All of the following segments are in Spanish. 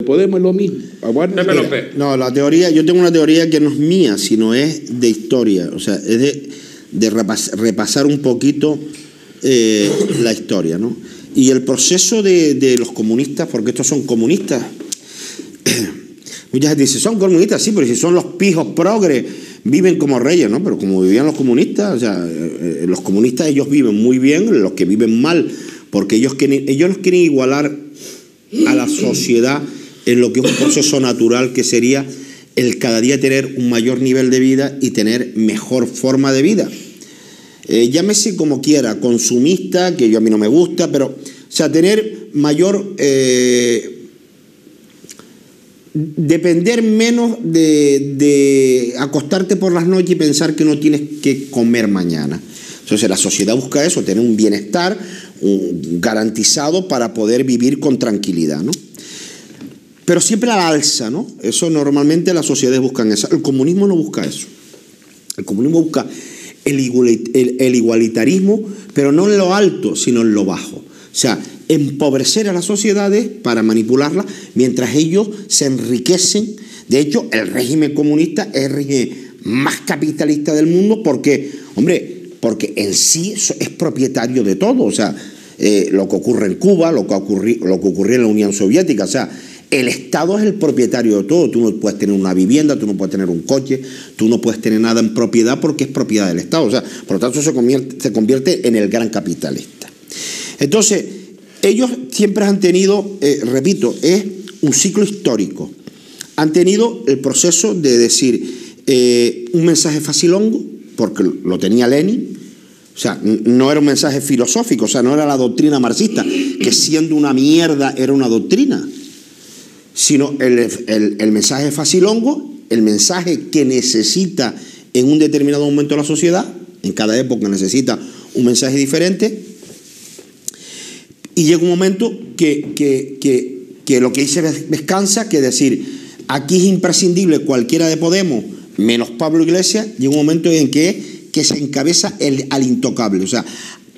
Podemos es lo mismo. No, la teoría, yo tengo una teoría que no es mía, sino es de historia, o sea, es de repasar un poquito la historia, ¿no? Y el proceso de los comunistas, porque estos son comunistas, mucha gente dice, son comunistas, sí, pero si son los pijos progres, viven como reyes, ¿no? Pero como vivían los comunistas, o sea, los comunistas ellos viven muy bien, los que viven mal, porque ellos los quieren igualar a la sociedad en lo que es un proceso natural que sería el cada día tener un mayor nivel de vida y tener mejor forma de vida. Llámese como quiera, consumista, que a mí no me gusta, pero, o sea, tener mayor, depender menos de acostarte por las noches y pensar que no tienes que comer mañana. Entonces la sociedad busca eso, tener un bienestar garantizado para poder vivir con tranquilidad, ¿no? Pero siempre a la alza, ¿no? Eso normalmente las sociedades buscan eso. El comunismo no busca eso. El comunismo busca el igualitarismo, pero no en lo alto, sino en lo bajo. O sea, empobrecer a las sociedades para manipularlas mientras ellos se enriquecen. De hecho, el régimen comunista es el régimen más capitalista del mundo porque, hombre, porque en sí es propietario de todo. O sea, lo que ocurre en Cuba, lo que ocurrió en la Unión Soviética, o sea, el Estado es el propietario de todo. Tú no puedes tener una vivienda, tú no puedes tener un coche, tú no puedes tener nada en propiedad porque es propiedad del Estado. O sea, por lo tanto, se convierte en el gran capitalista. Entonces, ellos siempre han tenido, repito, es un ciclo histórico. Han tenido el proceso de decir un mensaje facilongo, porque lo tenía Lenin. O sea, no era un mensaje filosófico, o sea, no era la doctrina marxista, que siendo una mierda era una doctrina, sino el mensaje facilongo, el mensaje que necesita en un determinado momento la sociedad, en cada época necesita un mensaje diferente, y llega un momento que lo que dice descansa, que decir, aquí es imprescindible cualquiera de Podemos, menos Pablo Iglesias, llega un momento en que se encabeza al intocable, o sea,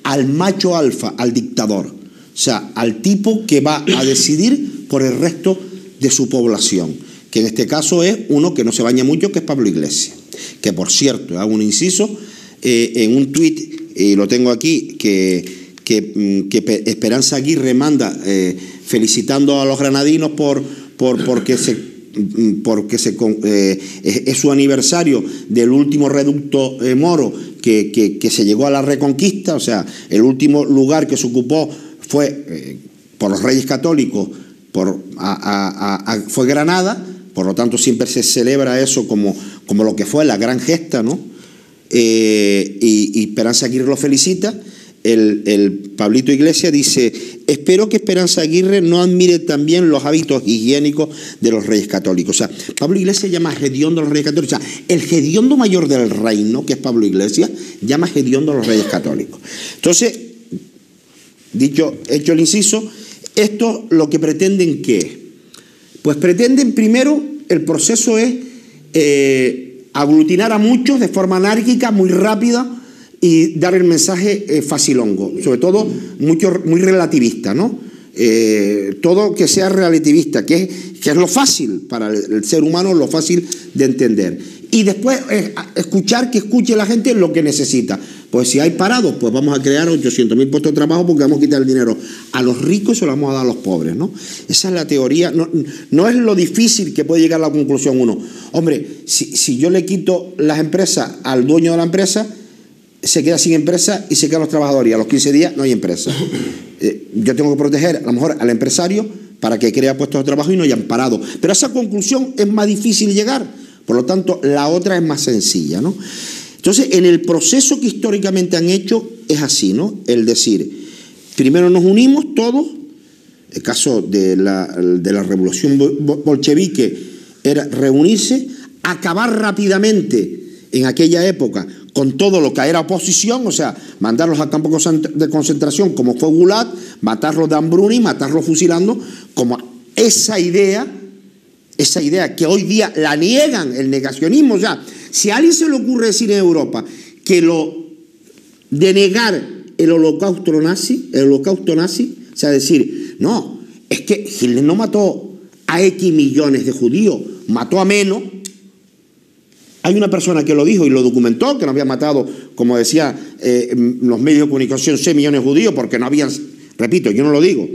al macho alfa, al dictador, o sea, al tipo que va a decidir por el resto de su población, que en este caso es uno que no se baña mucho, que es Pablo Iglesias, que por cierto, hago un inciso, en un tuit, y lo tengo aquí, que Esperanza Aguirre manda felicitando a los granadinos porque es su aniversario del último reducto moro que se llegó a la Reconquista, o sea, el último lugar que se ocupó fue por los Reyes Católicos, fue Granada, por lo tanto siempre se celebra eso como lo que fue la gran gesta, ¿no? Y Esperanza Aguirre lo felicita. El Pablito Iglesias dice, espero que Esperanza Aguirre no admire también los hábitos higiénicos de los Reyes Católicos. O sea, Pablo Iglesias llama hediondo a los Reyes Católicos. O sea, el hediondo mayor del reino, que es Pablo Iglesias, llama hediondo a los Reyes Católicos. Entonces, hecho el inciso, esto lo que pretenden, ¿qué es? Pues pretenden, primero, el proceso es aglutinar a muchos de forma anárquica, muy rápida, y dar el mensaje facilongo, sobre todo muy relativista, ¿no? Todo que sea relativista, que es lo fácil para el ser humano, lo fácil de entender. Y después que escuche la gente lo que necesita. Pues si hay parados, pues vamos a crear 800.000 puestos de trabajo porque vamos a quitar el dinero a los ricos y se lo vamos a dar a los pobres, ¿no? Esa es la teoría. No es lo difícil que puede llegar a la conclusión uno. Hombre, si yo le quito las empresas al dueño de la empresa, se queda sin empresa y se quedan los trabajadores y a los 15 días no hay empresa. Yo tengo que proteger a lo mejor al empresario para que crea puestos de trabajo y no hayan parado. Pero a esa conclusión es más difícil llegar, por lo tanto la otra es más sencilla, ¿no? Entonces, en el proceso que históricamente han hecho es así, ¿no? El decir, primero nos unimos todos, el caso de la revolución bolchevique era reunirse, acabar rápidamente en aquella época con todo lo que era oposición, o sea, mandarlos a campos de concentración como fue Gulag, matarlos de hambruna y matarlos fusilando, como esa idea que hoy día la niegan, el negacionismo. O sea, si a alguien se le ocurre decir en Europa que denegar el holocausto nazi, o sea, decir, no, es que Hitler no mató a X millones de judíos, mató a menos. Hay una persona que lo dijo y lo documentó, que no había matado, como decía los medios de comunicación, 6 millones de judíos, porque no habían, repito, yo no lo digo,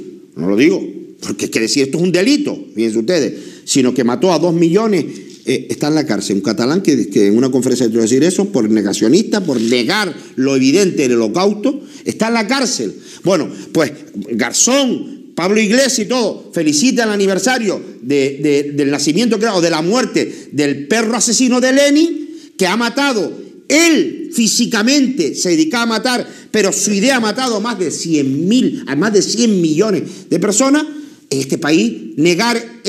porque es que decir esto es un delito, fíjense ustedes, sino que mató a 2 millones, está en la cárcel. Un catalán que en una conferencia de decir eso, por negacionista, por negar lo evidente del holocausto, está en la cárcel. Bueno, pues Garzón, Pablo Iglesias y todo, felicitan el aniversario del nacimiento o de la muerte del perro asesino de Lenin, que ha matado, él físicamente se dedicaba a matar, pero su idea ha matado a más de 100 millones de personas. En este país, negar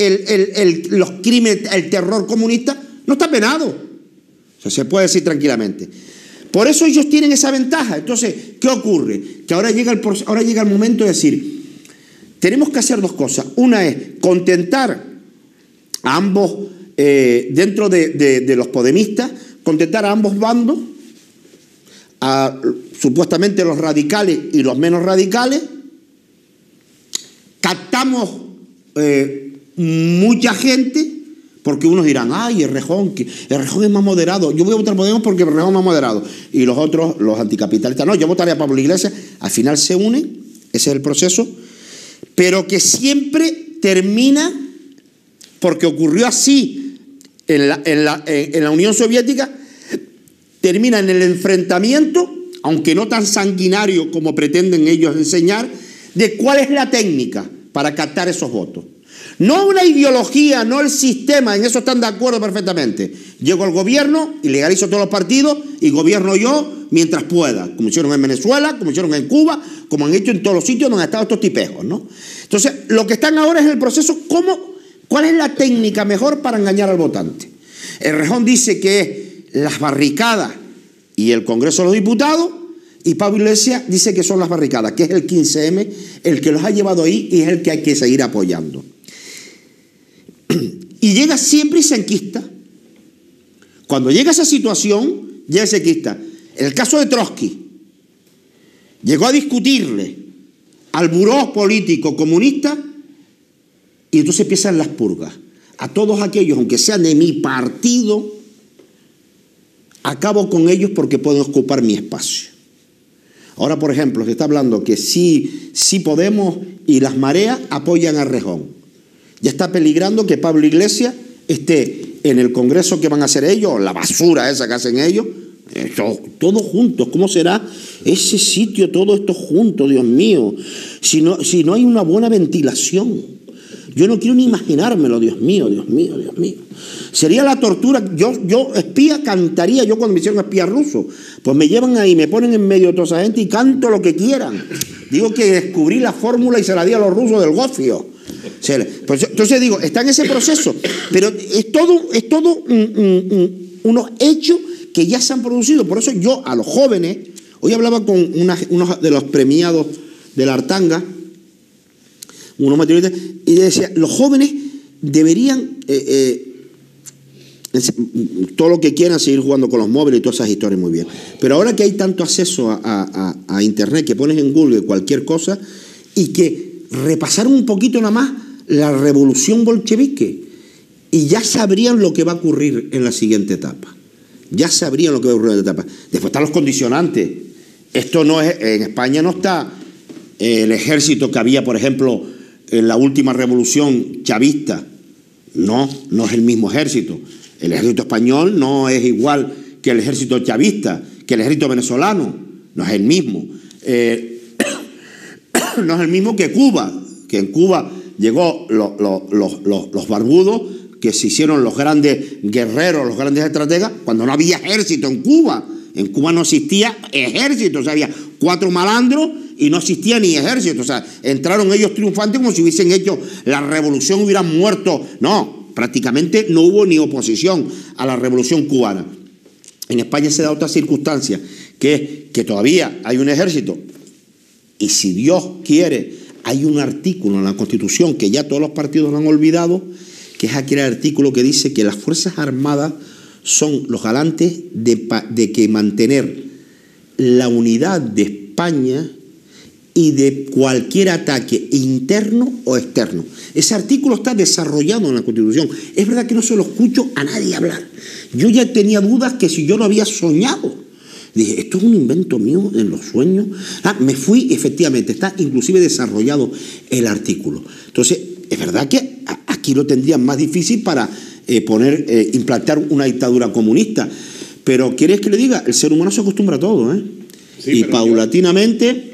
los crímenes, el terror comunista, no está penado. O sea, se puede decir tranquilamente. Por eso ellos tienen esa ventaja. Entonces, ¿qué ocurre? Que ahora llega el momento de decir, tenemos que hacer dos cosas. Una es contentar a ambos, dentro de los podemistas, contentar a ambos bandos, a supuestamente los radicales y los menos radicales. Captamos mucha gente, porque unos dirán, ay, Errejón es más moderado. Yo voy a votar por Podemos porque Errejón es más moderado. Y los otros, los anticapitalistas, no, yo votaré a Pablo Iglesias. Al final se unen, ese es el proceso. Pero que siempre termina, porque ocurrió así en la Unión Soviética, termina en el enfrentamiento, aunque no tan sanguinario como pretenden ellos enseñar, de cuál es la técnica para captar esos votos. No una ideología, no el sistema, en eso están de acuerdo perfectamente. Llego al gobierno y legalizo todos los partidos y gobierno yo mientras pueda, como hicieron en Venezuela, como hicieron en Cuba, como han hecho en todos los sitios donde han estado estos tipejos, ¿no? Entonces, lo que están ahora es en el proceso, ¿cuál es la técnica mejor para engañar al votante? Errejón dice que es las barricadas y el Congreso de los Diputados, y Pablo Iglesias dice que son las barricadas, que es el 15M, el que los ha llevado ahí y es el que hay que seguir apoyando. Y llega siempre y se enquista. Cuando llega esa situación, llega y se enquista. En el caso de Trotsky, llegó a discutirle al buró político comunista y entonces empiezan las purgas. A todos aquellos, aunque sean de mi partido, acabo con ellos porque pueden ocupar mi espacio. Ahora, por ejemplo, se está hablando que sí Podemos y las mareas apoyan a Errejón. Ya está peligrando que Pablo Iglesias esté en el Congreso que van a hacer ellos, la basura esa que hacen ellos, todos juntos. ¿Cómo será ese sitio, todo esto junto, Dios mío? Si no hay una buena ventilación. Yo no quiero ni imaginármelo, Dios mío, Dios mío, Dios mío. Sería la tortura. Yo espía cantaría, yo cuando me hicieron espía ruso, pues me llevan ahí, me ponen en medio de toda esa gente y canto lo que quieran. Digo que descubrí la fórmula y se la di a los rusos del gofio. Entonces digo, está en ese proceso, pero es todo unos hechos que ya se han producido. Por eso yo a los jóvenes, hoy hablaba con uno de los premiados de la Artanga, unos materialistas, y decía, los jóvenes deberían, todo lo que quieran, seguir jugando con los móviles y todas esas historias, muy bien. Pero ahora que hay tanto acceso a Internet, que pones en Google cualquier cosa, y que repasaron un poquito nada más la revolución bolchevique, y ya sabrían lo que va a ocurrir en la siguiente etapa. Ya sabrían lo que va a ocurrir en la etapa. Después están los condicionantes. Esto no es, en España no está el ejército que había, por ejemplo, en la última revolución chavista. No es el mismo ejército. El ejército español no es igual que el ejército chavista, que el ejército venezolano. No es el mismo. No es el mismo que Cuba, que en Cuba llegó los barbudos, que se hicieron los grandes guerreros, los grandes estrategas, cuando no había ejército en Cuba. En Cuba no existía ejército, o sea, había 4 malandros y no existía ni ejército. O sea, entraron ellos triunfantes como si hubiesen hecho la revolución, hubieran muerto. No, prácticamente no hubo ni oposición a la revolución cubana. En España se da otra circunstancia, que es que todavía hay un ejército. Y si Dios quiere, hay un artículo en la Constitución que ya todos los partidos lo han olvidado, que es aquel artículo que dice que las Fuerzas Armadas son los garantes de que mantener la unidad de España y de cualquier ataque interno o externo. Ese artículo está desarrollado en la Constitución. Es verdad que no se lo escucho a nadie hablar. Yo ya tenía dudas que si yo lo había soñado. Dije, esto es un invento mío en los sueños. Me fui, efectivamente, está inclusive desarrollado el artículo. Entonces, es verdad que aquí lo tendrían más difícil para implantar una dictadura comunista. Pero, ¿quieres que le diga? El ser humano se acostumbra a todo, ¿eh? Sí, y paulatinamente